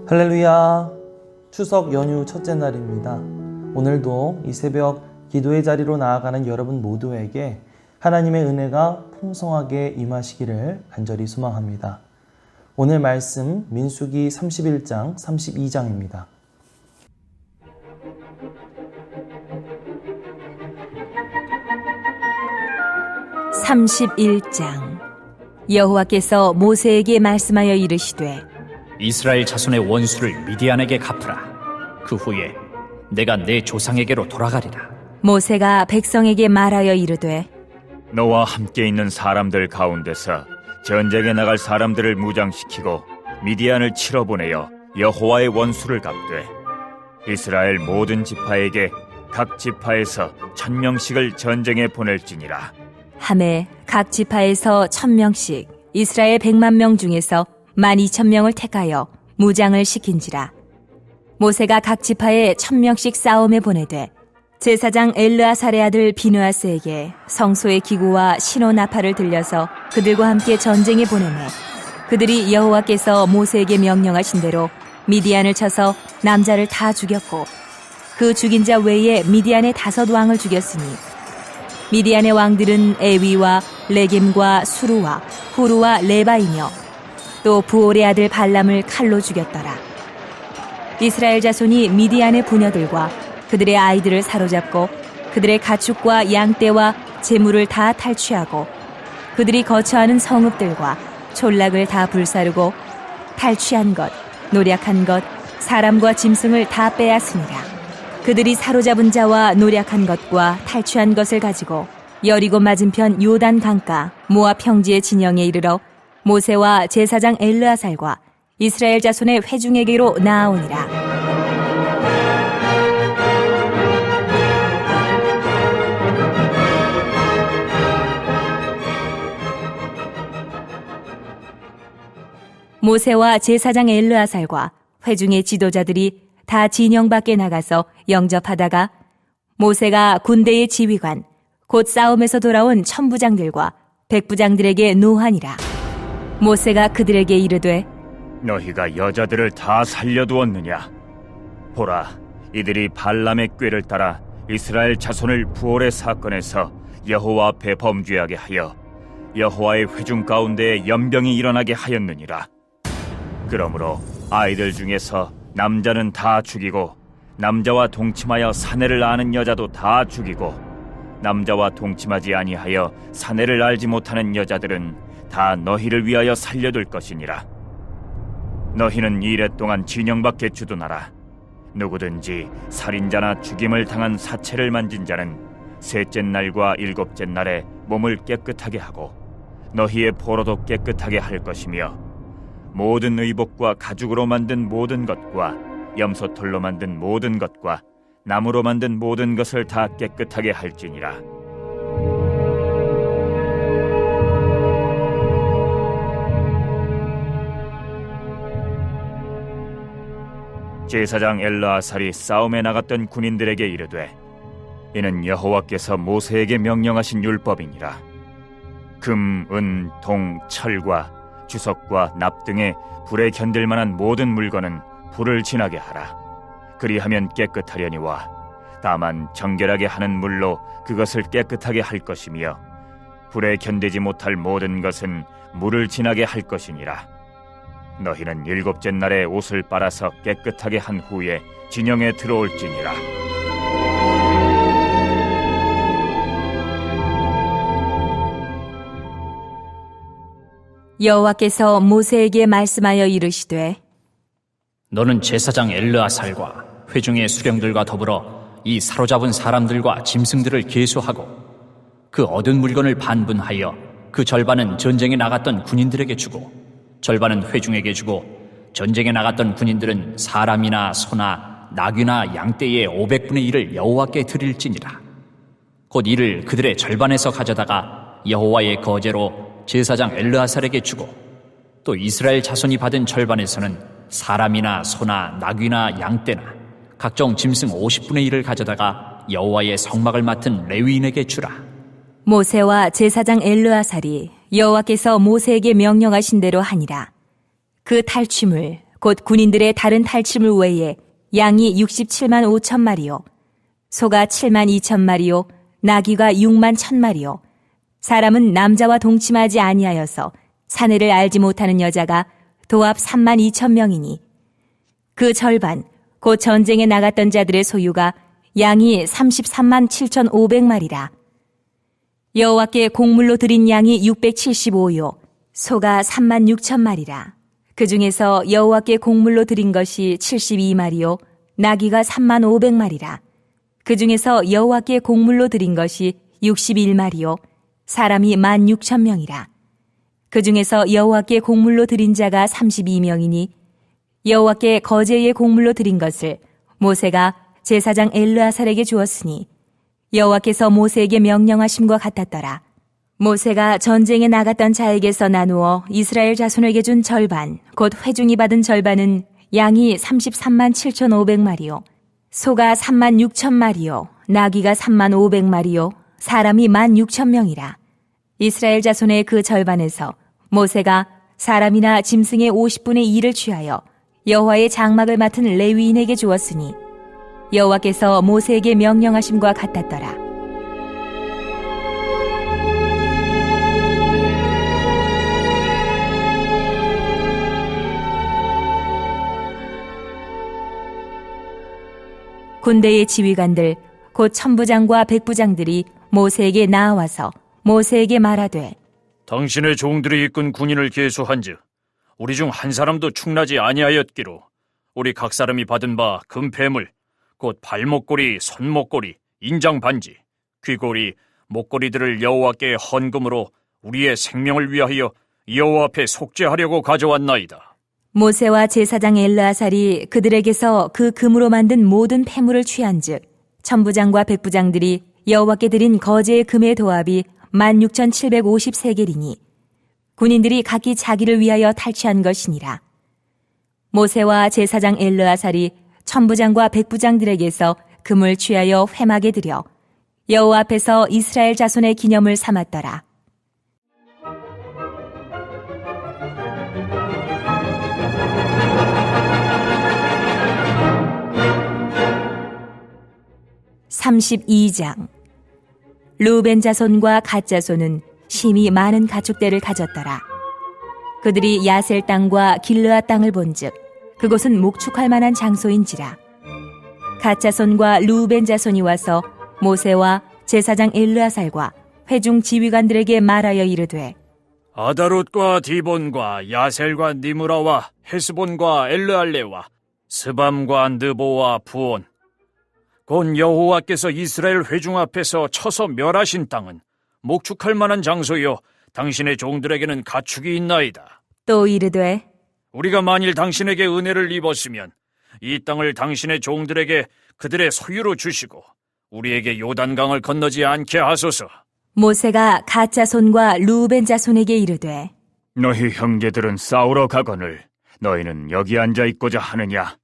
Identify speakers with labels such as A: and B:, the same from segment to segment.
A: 할렐루야! 추석 연휴 첫째 날입니다. 오늘도 이 새벽 기도의 자리로 나아가는 여러분 모두에게 하나님의 은혜가 풍성하게 임하시기를 간절히 소망합니다. 오늘 말씀 민수기 31장, 32장입니다.
B: (31장) 여호와께서 모세에게 말씀하여 이르시되
C: 이스라엘 자손의 원수를 미디안에게 갚으라. 그 후에 내가 내 조상에게로 돌아가리라.
B: 모세가 백성에게 말하여 이르되
D: 너와 함께 있는 사람들 가운데서 전쟁에 나갈 사람들을 무장시키고 미디안을 치러 보내어 여호와의 원수를 갚되 이스라엘 모든 지파에게 각 지파에서 1000명씩을 전쟁에 보낼지니라.
B: 하매 각 지파에서 1000명씩 이스라엘 100만 명 중에서 12,000명을 택하여 무장을 시킨지라. 모세가 각 지파에 1000명씩 싸움에 보내되 제사장 엘르아살의 아들 비느하스에게 성소의 기구와 신호 나팔을 들려서 그들과 함께 전쟁에 보내매 그들이 여호와께서 모세에게 명령하신 대로 미디안을 쳐서 남자를 다 죽였고 그 죽인 자 외에 미디안의 5 왕을 죽였으니 미디안의 왕들은 에위와 레겜과 수루와 후루와 레바이며 또 부올의 아들 발람을 칼로 죽였더라. 이스라엘 자손이 미디안의 부녀들과 그들의 아이들을 사로잡고 그들의 가축과 양떼와 재물을 다 탈취하고 그들이 거처하는 성읍들과 촌락을 다 불사르고 탈취한 것, 노략한 것, 사람과 짐승을 다 빼앗으니라. 그들이 사로잡은 자와 노략한 것과 탈취한 것을 가지고 여리고 맞은편 요단 강가 모압 평지의 진영에 이르러 모세와 제사장 엘르아살과 이스라엘 자손의 회중에게로 나아오니라. 모세와 제사장 엘르아살과 회중의 지도자들이 다 진영 밖에 나가서 영접하다가 모세가 군대의 지휘관 곧 싸움에서 돌아온 천부장들과 백부장들에게 노하니라. 모세가 그들에게 이르되
D: 너희가 여자들을 다 살려두었느냐? 보라, 이들이 발람의 꾀를 따라 이스라엘 자손을 부올의 사건에서 여호와 앞에 범죄하게 하여 여호와의 회중 가운데에 연병이 일어나게 하였느니라. 그러므로 아이들 중에서 남자는 다 죽이고 남자와 동침하여 사내를 아는 여자도 다 죽이고 남자와 동침하지 아니하여 사내를 알지 못하는 여자들은 다 너희를 위하여 살려둘 것이니라. 너희는 이레 동안 진영 밖에 주둔하라. 누구든지 살인자나 죽임을 당한 사체를 만진 자는 셋째 날과 일곱째 날에 몸을 깨끗하게 하고 너희의 포로도 깨끗하게 할 것이며 모든 의복과 가죽으로 만든 모든 것과 염소털로 만든 모든 것과 나무로 만든 모든 것을 다 깨끗하게 할지니라. 제사장 엘르아살이 싸움에 나갔던 군인들에게 이르되 이는 여호와께서 모세에게 명령하신 율법이니라. 금, 은, 동, 철과 주석과 납 등의 불에 견딜 만한 모든 물건은 불을 지나게 하라. 그리하면 깨끗하려니와 다만 정결하게 하는 물로 그것을 깨끗하게 할 것이며 불에 견디지 못할 모든 것은 물을 지나게 할 것이니라. 너희는 일곱째 날에 옷을 빨아서 깨끗하게 한 후에 진영에 들어올지니라.
B: 여호와께서 모세에게 말씀하여 이르시되
C: 너는 제사장 엘르아살과 회중의 수령들과 더불어 이 사로잡은 사람들과 짐승들을 계수하고 그 얻은 물건을 반분하여 그 절반은 전쟁에 나갔던 군인들에게 주고 절반은 회중에게 주고 전쟁에 나갔던 군인들은 사람이나 소나 나귀나 양떼의 500분의 1을 여호와께 드릴지니라. 곧 이를 그들의 절반에서 가져다가 여호와의 거제로 제사장 엘르아살에게 주고 또 이스라엘 자손이 받은 절반에서는 사람이나 소나 나귀나 양떼나 각종 짐승 50분의 1을 가져다가 여호와의 성막을 맡은 레위인에게 주라.
B: 모세와 제사장 엘르아살이 여호와께서 모세에게 명령하신 대로 하니라. 그 탈취물 곧 군인들의 다른 탈취물 외에 양이 67만 5천 마리요, 소가 7만 2천 마리요, 나귀가 6만 1천 마리요. 사람은 남자와 동침하지 아니하여서 사내를 알지 못하는 여자가 도합 3만 2천 명이니 그 절반 곧 전쟁에 나갔던 자들의 소유가 양이 33만 7,500마리라. 여호와께 곡물로 드린 양이 675요, 소가 3만 6천 마리라. 그 중에서 여호와께 곡물로 드린 것이 72마리요, 나귀가 3만 500마리라. 그 중에서 여호와께 곡물로 드린 것이 61마리요, 사람이 1만 6천 명이라. 그 중에서 여호와께 곡물로 드린 자가 32명이니 여호와께 거제의 곡물로 드린 것을 모세가 제사장 엘르아살에게 주었으니 여호와께서 모세에게 명령하심과 같았더라. 모세가 전쟁에 나갔던 자에게서 나누어 이스라엘 자손에게 준 절반, 곧 회중이 받은 절반은 양이 33만 7,500마리요, 소가 3만 6천 마리요, 나귀가 3만 500마리요, 사람이 1만 6천 명이라. 이스라엘 자손의 그 절반에서 모세가 사람이나 짐승의 50분의 1을 취하여 여호와의 장막을 맡은 레위인에게 주었으니 여호와께서 모세에게 명령하심과 같았더라. 군대의 지휘관들 곧 천부장과 백부장들이 모세에게 나아와서 모세에게 말하되,
C: 당신의 종들이 이끈 군인을 계수한즉 우리 중 한 사람도 충나지 아니하였기로 우리 각 사람이 받은 바 금폐물 곧 발목걸이, 손목걸이, 인장 반지, 귀걸이, 목걸이들을 여호와께 헌금으로 우리의 생명을 위하여 여호와 앞에 속죄하려고 가져왔나이다.
B: 모세와 제사장 엘르아살이 그들에게서 그 금으로 만든 모든 폐물을 취한즉 천부장과 백부장들이 여호와께 드린 거제의 금의 도합이 16,750세겔이니 군인들이 각기 자기를 위하여 탈취한 것이니라. 모세와 제사장 엘르아살이 천부장과 백부장들에게서 금을 취하여 회막에 들여 여호와 앞에서 이스라엘 자손의 기념을 삼았더라. (32장) 루벤 자손과 갓 자손은 심히 많은 가축대를 가졌더라. 그들이 야셀 땅과 길르앗 땅을 본즉 그곳은 목축할 만한 장소인지라. 갓 자손과 루벤 자손이 와서 모세와 제사장 엘르아살과 회중 지휘관들에게 말하여 이르되,
C: 아다롯과 디본과 야셀과 니므라와 헤스본과 엘르알레와 스밤과 느보와 부온 곧 여호와께서 이스라엘 회중 앞에서 쳐서 멸하신 땅은 목축할 만한 장소요 당신의 종들에게는 가축이 있나이다.
B: 또 이르되,
C: 우리가 만일 당신에게 은혜를 입었으면 이 땅을 당신의 종들에게 그들의 소유로 주시고 우리에게 요단강을 건너지 않게 하소서.
B: 모세가 갓 자손과 루벤 자손에게 이르되,
D: 너희 형제들은 싸우러 가거늘 너희는 여기 앉아 있고자 하느냐?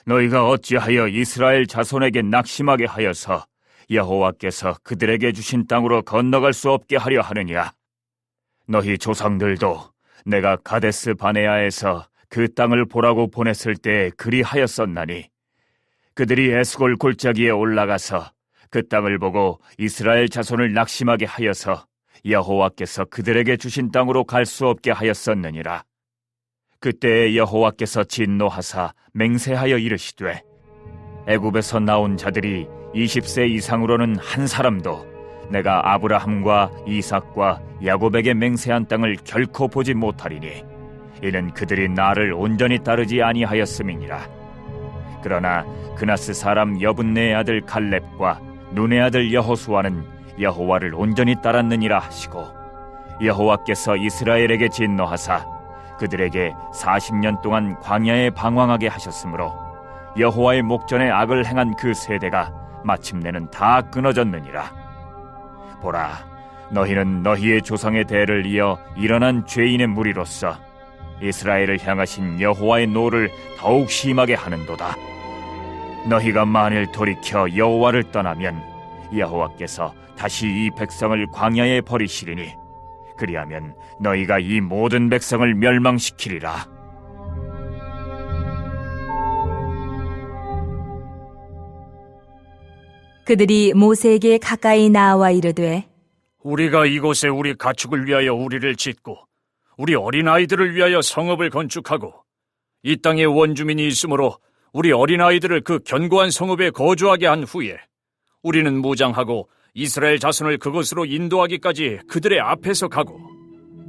D: 너희가 어찌하여 이스라엘 자손에게 낙심하게 하여서 여호와께서 그들에게 주신 땅으로 건너갈 수 없게 하려 하느냐? 너희 조상들도 내가 가데스 바네아에서 그 땅을 보라고 보냈을 때 그리하였었나니 그들이 에스골 골짜기에 올라가서 그 땅을 보고 이스라엘 자손을 낙심하게 하여서 여호와께서 그들에게 주신 땅으로 갈 수 없게 하였었느니라. 그때에 여호와께서 진노하사 맹세하여 이르시되 애굽에서 나온 자들이 20세 이상으로는 한 사람도 내가 아브라함과 이삭과 야곱에게 맹세한 땅을 결코 보지 못하리니 이는 그들이 나를 온전히 따르지 아니하였음이니라. 그러나 그나스 사람 여분네의 아들 갈렙과 눈의 아들 여호수아는 여호와를 온전히 따랐느니라 하시고 여호와께서 이스라엘에게 진노하사 그들에게 40년 동안 광야에 방황하게 하셨으므로 여호와의 목전에 악을 행한 그 세대가 마침내는 다 끊어졌느니라. 보라, 너희는 너희의 조상의 대를 이어 일어난 죄인의 무리로서 이스라엘을 향하신 여호와의 노를 더욱 심하게 하는도다. 너희가 만일 돌이켜 여호와를 떠나면 여호와께서 다시 이 백성을 광야에 버리시리니 그리하면 너희가 이 모든 백성을 멸망시키리라.
B: 그들이 모세에게 가까이 나와 이르되
C: 우리가 이곳에 우리 가축을 위하여 우리를 짓고 우리 어린아이들을 위하여 성읍을 건축하고 이 땅에 원주민이 있으므로 우리 어린아이들을 그 견고한 성읍에 거주하게 한 후에 우리는 무장하고 이스라엘 자손을 그곳으로 인도하기까지 그들의 앞에서 가고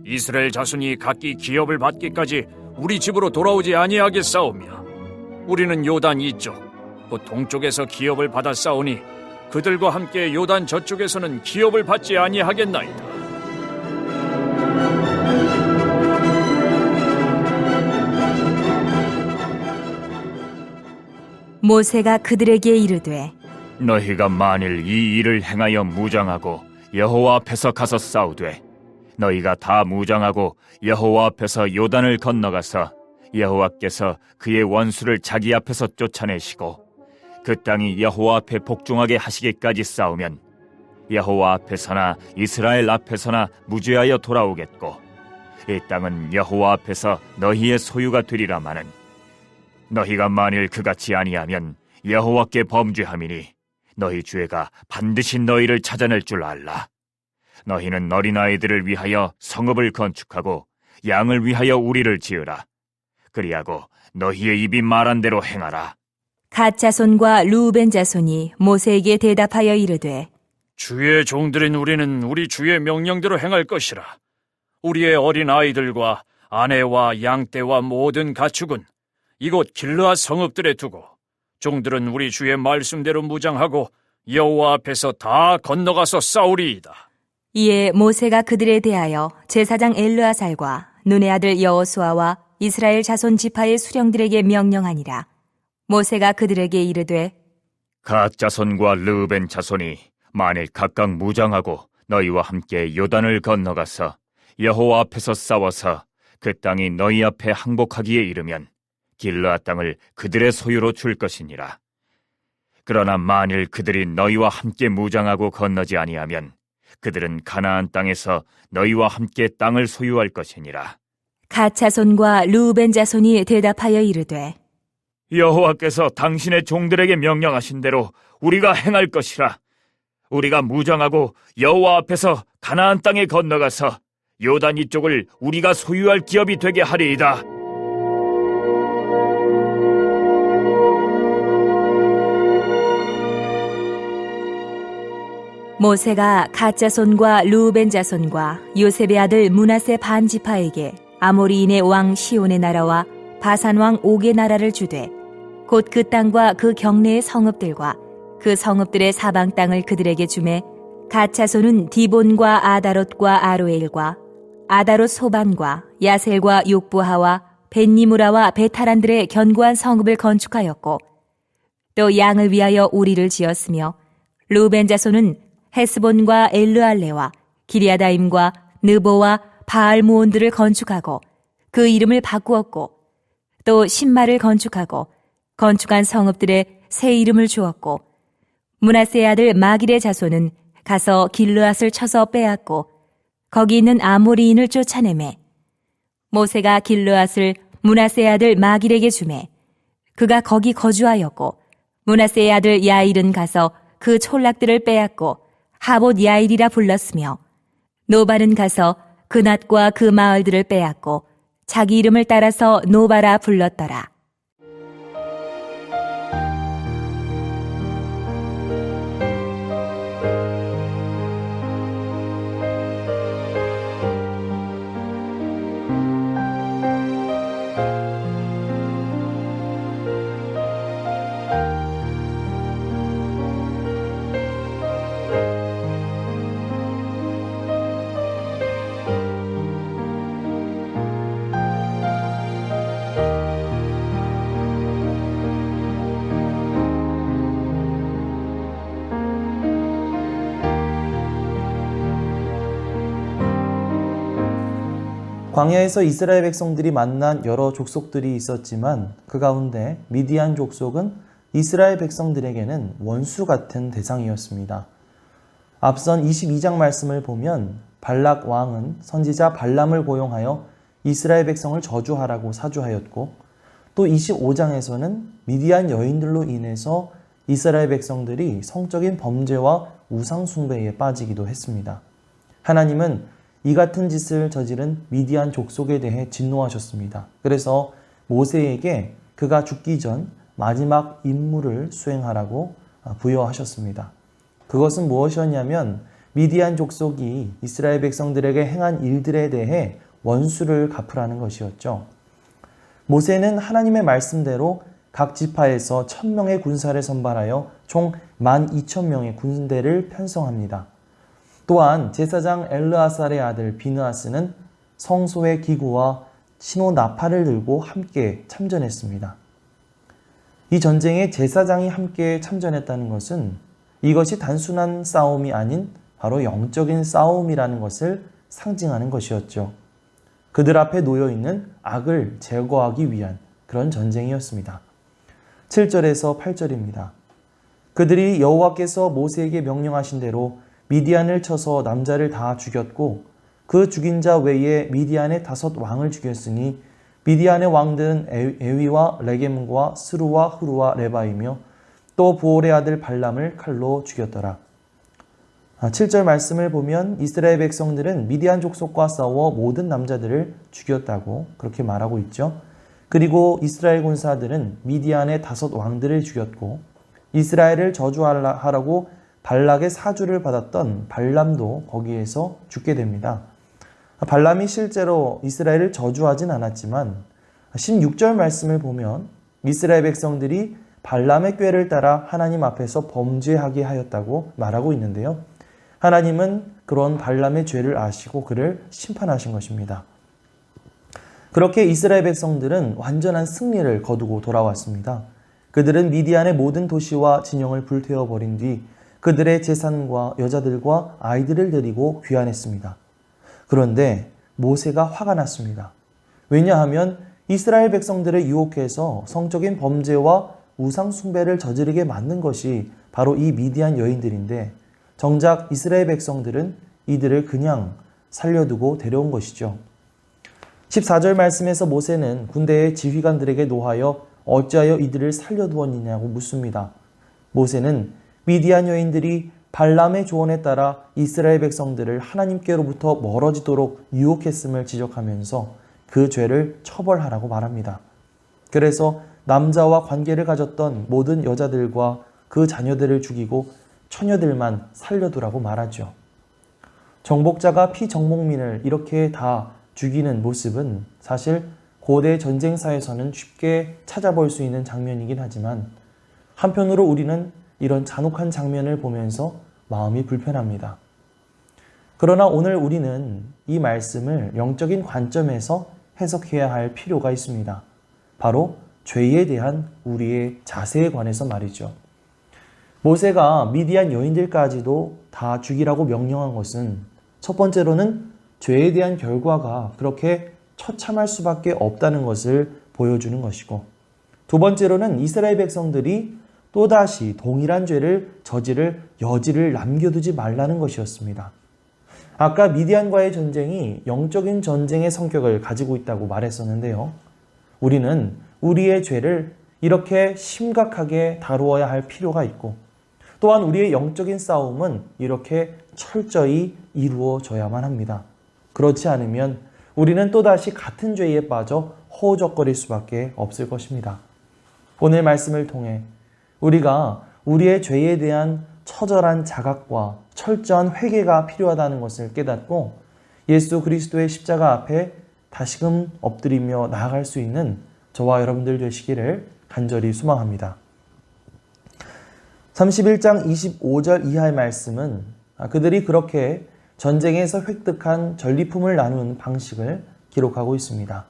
C: 이스라엘 자손이 각기 기업을 받기까지 우리 집으로 돌아오지 아니하게 싸우며 우리는 요단 이쪽 곧 동쪽에서 기업을 받아 싸우니 그들과 함께 요단 저쪽에서는 기업을 받지 아니하겠나이다.
B: 모세가 그들에게 이르되
D: 너희가 만일 이 일을 행하여 무장하고 여호와 앞에서 가서 싸우되 너희가 다 무장하고 여호와 앞에서 요단을 건너가서 여호와께서 그의 원수를 자기 앞에서 쫓아내시고 그 땅이 여호와 앞에 복종하게 하시기까지 싸우면 여호와 앞에서나 이스라엘 앞에서나 무죄하여 돌아오겠고 이 땅은 여호와 앞에서 너희의 소유가 되리라마는 너희가 만일 그같이 아니하면 여호와께 범죄함이니 너희 죄가 반드시 너희를 찾아낼 줄 알라. 너희는 어린아이들을 위하여 성읍을 건축하고 양을 위하여 우리를 지으라. 그리하고 너희의 입이 말한 대로 행하라.
B: 갓 자손과 루벤 자손이 모세에게 대답하여 이르되
C: 주의 종들인 우리는 우리 주의 명령대로 행할 것이라. 우리의 어린아이들과 아내와 양떼와 모든 가축은 이곳 길르앗 성읍들에 두고 종들은 우리 주의 말씀대로 무장하고 여호와 앞에서 다 건너가서 싸우리이다.
B: 이에 모세가 그들에 대하여 제사장 엘르아살과 눈의 아들 여호수아와 이스라엘 자손 지파의 수령들에게 명령하니라. 모세가 그들에게 이르되
D: 갓 자손과 르벤 자손이 만일 각각 무장하고 너희와 함께 요단을 건너가서 여호와 앞에서 싸워서 그 땅이 너희 앞에 항복하기에 이르면 길르앗 땅을 그들의 소유로 줄 것이니라. 그러나 만일 그들이 너희와 함께 무장하고 건너지 아니하면 그들은 가나안 땅에서 너희와 함께 땅을 소유할 것이니라.
B: 갓 자손과 루벤 자손이 대답하여 이르되
D: 여호와께서 당신의 종들에게 명령하신 대로 우리가 행할 것이라. 우리가 무장하고 여호와 앞에서 가나안 땅에 건너가서 요단 이쪽을 우리가 소유할 기업이 되게 하리이다.
B: 모세가 갓 자손과 루벤 자손과 요셉의 아들 므낫세 반 지파에게 아모리인의 왕 시온의 나라와 바산 왕 옥의 나라를 주되 곧 그 땅과 그 경내의 성읍들과 그 성읍들의 사방 땅을 그들에게 주매 갓 자손은 디본과 아다롯과 아로엘과 아다롯 소반과 야셀과 욕부하와 벤니무라와 베타란들의 견고한 성읍을 건축하였고 또 양을 위하여 우리를 지었으며 루벤 자손은 헤스본과 엘르알레와 기리아다임과 느보와 바알무온들을 건축하고 그 이름을 바꾸었고 또 신마를 건축하고 건축한 성읍들의 새 이름을 주었고 므낫세의 아들 마길의 자손은 가서 길르앗을 쳐서 빼앗고 거기 있는 아모리인을 쫓아내매 모세가 길르앗을 므낫세의 아들 마길에게 주매 그가 거기 거주하였고 므낫세의 아들 야일은 가서 그 촌락들을 빼앗고 하봇 야일이라 불렀으며 노바는 가서 그낫과 그 마을들을 빼앗고 자기 이름을 따라서 노바라 불렀더라.
A: 광야에서 이스라엘 백성들이 만난 여러 족속들이 있었지만 그 가운데 미디안 족속은 이스라엘 백성들에게는 원수 같은 대상이었습니다. 앞선 22장 말씀을 보면 발락 왕은 선지자 발람을 고용하여 이스라엘 백성을 저주하라고 사주하였고 또 25장에서는 미디안 여인들로 인해서 이스라엘 백성들이 성적인 범죄와 우상 숭배에 빠지기도 했습니다. 하나님은 이 같은 짓을 저지른 미디안 족속에 대해 진노하셨습니다. 그래서 모세에게 그가 죽기 전 마지막 임무를 수행하라고 부여하셨습니다. 그것은 무엇이었냐면 미디안 족속이 이스라엘 백성들에게 행한 일들에 대해 원수를 갚으라는 것이었죠. 모세는 하나님의 말씀대로 각 지파에서 1000명의 군사를 선발하여 총 12,000명의 군대를 편성합니다. 또한 제사장 엘르아살의 아들 비느하스는 성소의 기구와 신호 나팔을 들고 함께 참전했습니다. 이 전쟁에 제사장이 함께 참전했다는 것은 이것이 단순한 싸움이 아닌 바로 영적인 싸움이라는 것을 상징하는 것이었죠. 그들 앞에 놓여 있는 악을 제거하기 위한 그런 전쟁이었습니다. 7절에서 8절입니다. 그들이 여호와께서 모세에게 명령하신 대로 미디안을 쳐서 남자를 다 죽였고 그 죽인 자 외에 미디안의 5 왕을 죽였으니 미디안의 왕들은 에위와 레겜과 스루와 흐루와 레바이며 또 부올의 아들 발람을 칼로 죽였더라. 7절 말씀을 보면 이스라엘 백성들은 미디안 족속과 싸워 모든 남자들을 죽였다고 그렇게 말하고 있죠. 그리고 이스라엘 군사들은 미디안의 5 왕들을 죽였고 이스라엘을 저주하라고 발락의 사주를 받았던 발람도 거기에서 죽게 됩니다. 발람이 실제로 이스라엘을 저주하진 않았지만 16절 말씀을 보면 이스라엘 백성들이 발람의 꾀를 따라 하나님 앞에서 범죄하게 하였다고 말하고 있는데요. 하나님은 그런 발람의 죄를 아시고 그를 심판하신 것입니다. 그렇게 이스라엘 백성들은 완전한 승리를 거두고 돌아왔습니다. 그들은 미디안의 모든 도시와 진영을 불태워버린 뒤 그들의 재산과 여자들과 아이들을 데리고 귀환했습니다. 그런데 모세가 화가 났습니다. 왜냐하면 이스라엘 백성들을 유혹해서 성적인 범죄와 우상 숭배를 저지르게 만든 것이 바로 이 미디안 여인들인데 정작 이스라엘 백성들은 이들을 그냥 살려두고 데려온 것이죠. 14절 말씀에서 모세는 군대의 지휘관들에게 노하여 어찌하여 이들을 살려두었느냐고 묻습니다. 모세는 미디안 여인들이 발람의 조언에 따라 이스라엘 백성들을 하나님께로부터 멀어지도록 유혹했음을 지적하면서 그 죄를 처벌하라고 말합니다. 그래서 남자와 관계를 가졌던 모든 여자들과 그 자녀들을 죽이고 처녀들만 살려두라고 말하죠. 정복자가 피정복민을 이렇게 다 죽이는 모습은 사실 고대 전쟁사에서는 쉽게 찾아볼 수 있는 장면이긴 하지만 한편으로 우리는 이런 잔혹한 장면을 보면서 마음이 불편합니다. 그러나 오늘 우리는 이 말씀을 영적인 관점에서 해석해야 할 필요가 있습니다. 바로 죄에 대한 우리의 자세에 관해서 말이죠. 모세가 미디안 여인들까지도 다 죽이라고 명령한 것은 첫 번째로는 죄에 대한 결과가 그렇게 처참할 수밖에 없다는 것을 보여주는 것이고 두 번째로는 이스라엘 백성들이 또다시 동일한 죄를 저지를 여지를 남겨두지 말라는 것이었습니다. 아까 미디안과의 전쟁이 영적인 전쟁의 성격을 가지고 있다고 말했었는데요. 우리는 우리의 죄를 이렇게 심각하게 다루어야 할 필요가 있고 또한 우리의 영적인 싸움은 이렇게 철저히 이루어져야만 합니다. 그렇지 않으면 우리는 또다시 같은 죄에 빠져 허우적거릴 수밖에 없을 것입니다. 오늘 말씀을 통해 우리가 우리의 죄에 대한 처절한 자각과 철저한 회개가 필요하다는 것을 깨닫고 예수 그리스도의 십자가 앞에 다시금 엎드리며 나아갈 수 있는 저와 여러분들 되시기를 간절히 소망합니다. 31장 25절 이하의 말씀은 그들이 그렇게 전쟁에서 획득한 전리품을 나누는 방식을 기록하고 있습니다.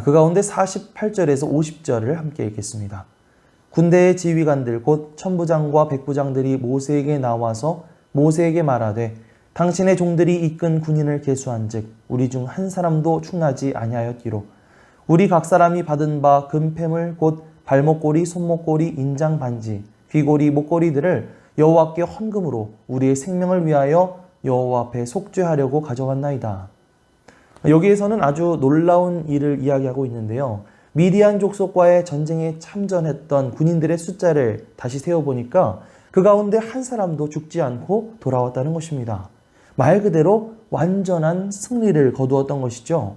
A: 그 가운데 48절에서 50절을 함께 읽겠습니다. 군대의 지휘관들 곧 천부장과 백부장들이 모세에게 나와서 모세에게 말하되 당신의 종들이 이끈 군인을 계수한즉 우리 중 한 사람도 충나지 아니하였기로 우리 각 사람이 받은 바 금패물 곧 발목고리, 손목고리, 인장 반지, 귀고리, 목고리들을 여호와께 헌금으로 우리의 생명을 위하여 여호와 앞에 속죄하려고 가져왔나이다. 여기에서는 아주 놀라운 일을 이야기하고 있는데요. 미디안 족속과의 전쟁에 참전했던 군인들의 숫자를 다시 세어보니까 그 가운데 한 사람도 죽지 않고 돌아왔다는 것입니다. 말 그대로 완전한 승리를 거두었던 것이죠.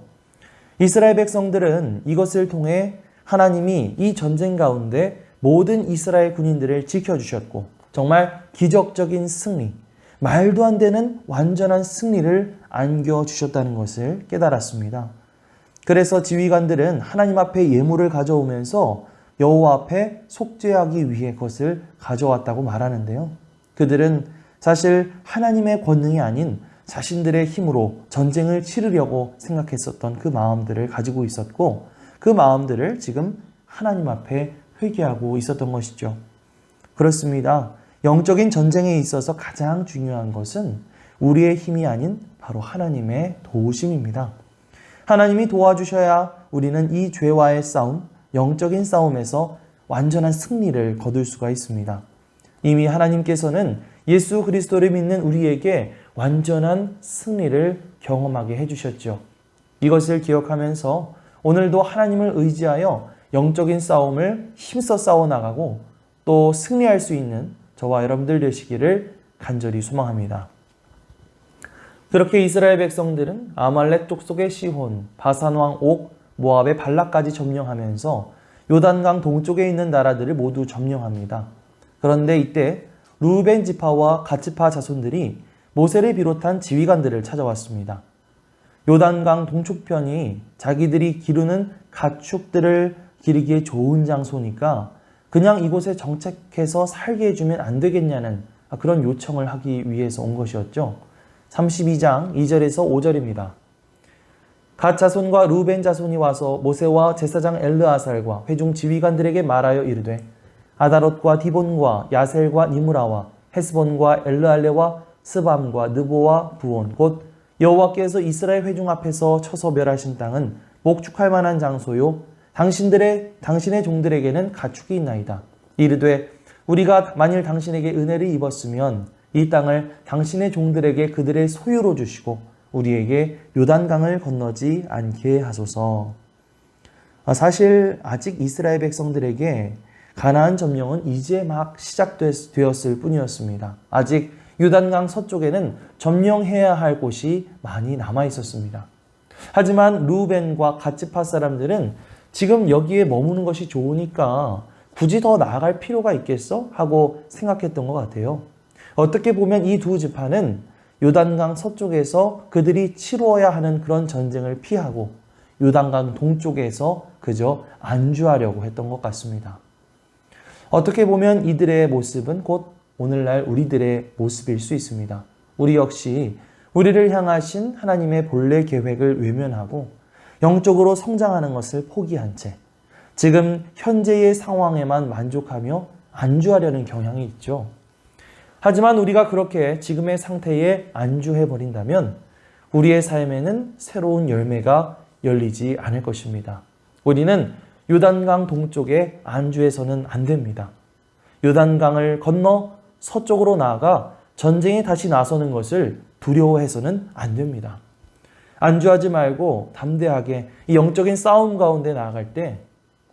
A: 이스라엘 백성들은 이것을 통해 하나님이 이 전쟁 가운데 모든 이스라엘 군인들을 지켜주셨고 정말 기적적인 승리, 말도 안 되는 완전한 승리를 안겨주셨다는 것을 깨달았습니다. 그래서 지휘관들은 하나님 앞에 예물을 가져오면서 여호와 앞에 속죄하기 위해 그것을 가져왔다고 말하는데요. 그들은 사실 하나님의 권능이 아닌 자신들의 힘으로 전쟁을 치르려고 생각했었던 그 마음들을 가지고 있었고 그 마음들을 지금 하나님 앞에 회개하고 있었던 것이죠. 그렇습니다. 영적인 전쟁에 있어서 가장 중요한 것은 우리의 힘이 아닌 바로 하나님의 도우심입니다. 하나님이 도와주셔야 우리는 이 죄와의 싸움, 영적인 싸움에서 완전한 승리를 거둘 수가 있습니다. 이미 하나님께서는 예수 그리스도를 믿는 우리에게 완전한 승리를 경험하게 해주셨죠. 이것을 기억하면서 오늘도 하나님을 의지하여 영적인 싸움을 힘써 싸워나가고 또 승리할 수 있는 저와 여러분들 되시기를 간절히 소망합니다. 그렇게 이스라엘 백성들은 아말렉 족속의 시혼, 바산왕 옥, 모압의 발락까지 점령하면서 요단강 동쪽에 있는 나라들을 모두 점령합니다. 그런데 이때 루벤 지파와 갓지파 자손들이 모세를 비롯한 지휘관들을 찾아왔습니다. 요단강 동쪽편이 자기들이 기르는 가축들을 기르기에 좋은 장소니까 그냥 이곳에 정착해서 살게 해주면 안 되겠냐는 그런 요청을 하기 위해서 온 것이었죠. 32장 2절에서 5절입니다. 갓 자손과 루벤 자손이 와서 모세와 제사장 엘르아살과 회중 지휘관들에게 말하여 이르되 아다롯과 디본과 야셀과 니므라와 헤스본과 엘르알레와 스밤과 느보와 부온 곧 여호와께서 이스라엘 회중 앞에서 쳐서 멸하신 땅은 목축할 만한 장소요 당신의 종들에게는 가축이 있나이다. 이르되 우리가 만일 당신에게 은혜를 입었으면 이 땅을 당신의 종들에게 그들의 소유로 주시고 우리에게 요단강을 건너지 않게 하소서. 사실 아직 이스라엘 백성들에게 가나안 점령은 이제 막 시작되었을 뿐이었습니다. 아직 요단강 서쪽에는 점령해야 할 곳이 많이 남아 있었습니다. 하지만 루벤과 갓지파 사람들은 지금 여기에 머무는 것이 좋으니까 굳이 더 나아갈 필요가 있겠어? 하고 생각했던 것 같아요. 어떻게 보면 이 두 지파는 요단강 서쪽에서 그들이 치루어야 하는 그런 전쟁을 피하고 요단강 동쪽에서 그저 안주하려고 했던 것 같습니다. 어떻게 보면 이들의 모습은 곧 오늘날 우리들의 모습일 수 있습니다. 우리 역시 우리를 향하신 하나님의 본래 계획을 외면하고 영적으로 성장하는 것을 포기한 채 지금 현재의 상황에만 만족하며 안주하려는 경향이 있죠. 하지만 우리가 그렇게 지금의 상태에 안주해버린다면 우리의 삶에는 새로운 열매가 열리지 않을 것입니다. 우리는 요단강 동쪽에 안주해서는 안 됩니다. 요단강을 건너 서쪽으로 나아가 전쟁에 다시 나서는 것을 두려워해서는 안 됩니다. 안주하지 말고 담대하게 이 영적인 싸움 가운데 나아갈 때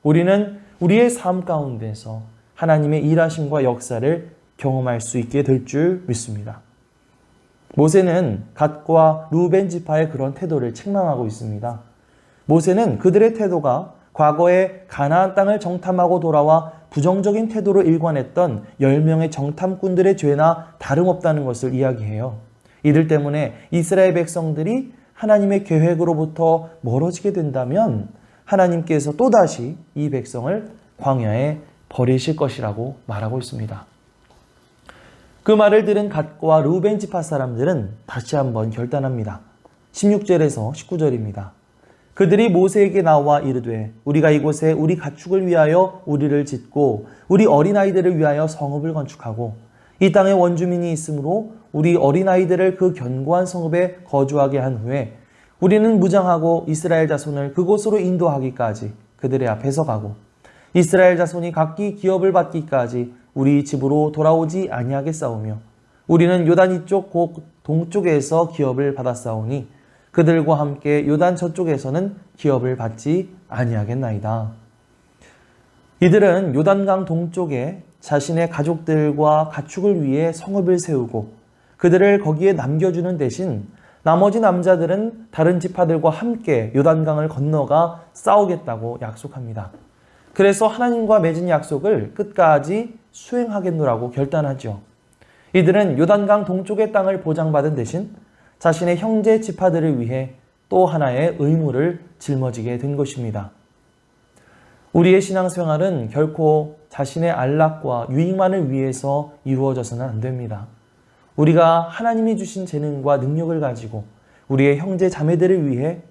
A: 우리는 우리의 삶 가운데서 하나님의 일하심과 역사를 경험할 수 있게 될 줄 믿습니다. 모세는 갓과 루벤 지파의 그런 태도를 책망하고 있습니다. 모세는 그들의 태도가 과거에 가나안 땅을 정탐하고 돌아와 부정적인 태도로 일관했던 10명의 정탐꾼들의 죄나 다름없다는 것을 이야기해요. 이들 때문에 이스라엘 백성들이 하나님의 계획으로부터 멀어지게 된다면 하나님께서 또다시 이 백성을 광야에 버리실 것이라고 말하고 있습니다. 그 말을 들은 갓과 루벤 지파 사람들은 다시 한번 결단합니다. 16절에서 19절입니다. 그들이 모세에게 나와 이르되 우리가 이곳에 우리 가축을 위하여 우리를 짓고 우리 어린아이들을 위하여 성읍을 건축하고 이 땅에 원주민이 있으므로 우리 어린아이들을 그 견고한 성읍에 거주하게 한 후에 우리는 무장하고 이스라엘 자손을 그곳으로 인도하기까지 그들의 앞에서 가고 이스라엘 자손이 각기 기업을 받기까지 우리 집으로 돌아오지 아니하겠사오며 우리는 요단 이쪽 곧 동쪽에서 기업을 받았사오니 그들과 함께 요단 저쪽에서는 기업을 받지 아니하겠나이다. 이들은 요단강 동쪽에 자신의 가족들과 가축을 위해 성읍을 세우고 그들을 거기에 남겨주는 대신 나머지 남자들은 다른 지파들과 함께 요단강을 건너가 싸우겠다고 약속합니다. 그래서 하나님과 맺은 약속을 끝까지 수행하겠노라고 결단하죠. 이들은 요단강 동쪽의 땅을 보장받은 대신 자신의 형제 지파들을 위해 또 하나의 의무를 짊어지게 된 것입니다. 우리의 신앙생활은 결코 자신의 안락과 유익만을 위해서 이루어져서는 안 됩니다. 우리가 하나님이 주신 재능과 능력을 가지고 우리의 형제 자매들을 위해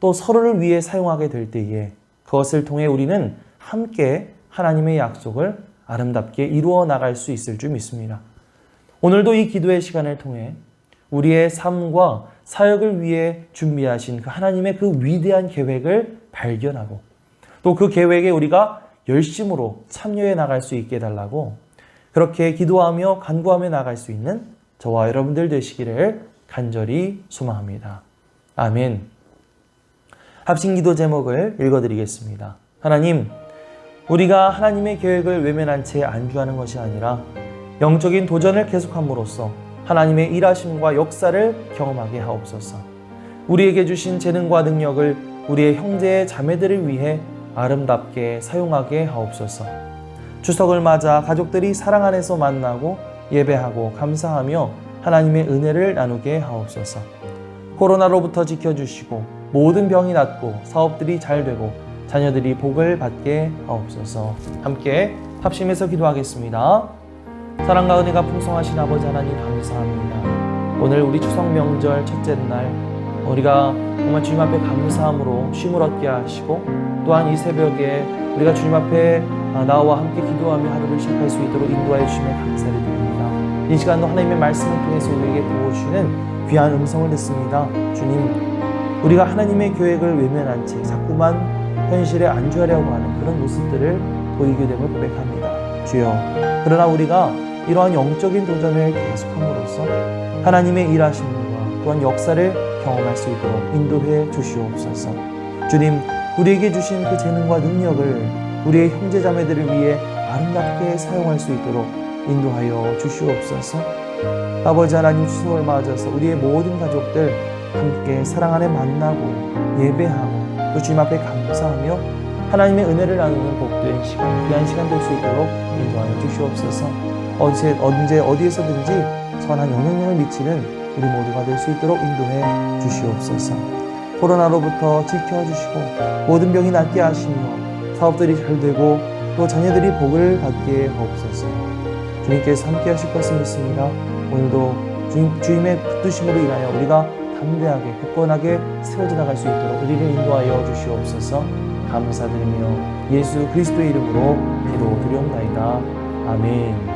A: 또 서로를 위해 사용하게 될 때에 그것을 통해 우리는 함께 하나님의 약속을 아름답게 이루어 나갈 수 있을 줄 믿습니다. 오늘도 이 기도의 시간을 통해 우리의 삶과 사역을 위해 준비하신 그 하나님의 그 위대한 계획을 발견하고 또 그 계획에 우리가 열심으로 참여해 나갈 수 있게 해달라고 그렇게 기도하며 간구하며 나갈 수 있는 저와 여러분들 되시기를 간절히 소망합니다. 아멘. 합심기도 제목을 읽어드리겠습니다. 하나님, 우리가 하나님의 계획을 외면한 채 안주하는 것이 아니라 영적인 도전을 계속함으로써 하나님의 일하심과 역사를 경험하게 하옵소서. 우리에게 주신 재능과 능력을 우리의 형제 자매들을 위해 아름답게 사용하게 하옵소서. 추석을 맞아 가족들이 사랑 안에서 만나고 예배하고 감사하며 하나님의 은혜를 나누게 하옵소서. 코로나로부터 지켜주시고 모든 병이 낫고 사업들이 잘 되고 자녀들이 복을 받게 하옵소서. 함께 합심해서 기도하겠습니다. 사랑과 은혜가 풍성하신 아버지 하나님 감사합니다. 오늘 우리 추석 명절 첫째 날 우리가 정말 주님 앞에 감사함으로 쉼을 얻게 하시고 또한 이 새벽에 우리가 주님 앞에 나와 함께 기도하며 하루를 시작할 수 있도록 인도하여 주심에 감사를 드립니다. 이 시간도 하나님의 말씀을 통해서 우리에게 보여주시는 귀한 음성을 듣습니다. 주님, 우리가 하나님의 계획을 외면한 채 자꾸만 현실에 안주하려고 하는 그런 모습들을 보이게 됨을 고백합니다. 주여, 그러나 우리가 이러한 영적인 도전을 계속함으로써 하나님의 일하심과 또한 역사를 경험할 수 있도록 인도해 주시옵소서. 주님, 우리에게 주신 그 재능과 능력을 우리의 형제자매들을 위해 아름답게 사용할 수 있도록 인도하여 주시옵소서. 아버지 하나님, 추석을 맞아서 우리의 모든 가족들 함께 사랑 안에 만나고 예배하고 또 주님 앞에 감사하며 하나님의 은혜를 나누는 복된 시간, 귀한 시간 될 수 있도록 인도하여 주시옵소서. 언제 어디에서든지 선한 영향력을 미치는 우리 모두가 될 수 있도록 인도해 주시옵소서. 코로나로부터 지켜주시고 모든 병이 낫게 하시며 사업들이 잘 되고 또 자녀들이 복을 받게 하옵소서. 주님께서 함께 하실 것을 믿습니다. 오늘도 주님의 붙드심으로 인하여 우리가 담대하게 굳건하게 세워져 나갈 수 있도록 우리를 인도하여 주시옵소서. 감사드리며 예수 그리스도의 이름으로 기도드리옵나이다. 아멘.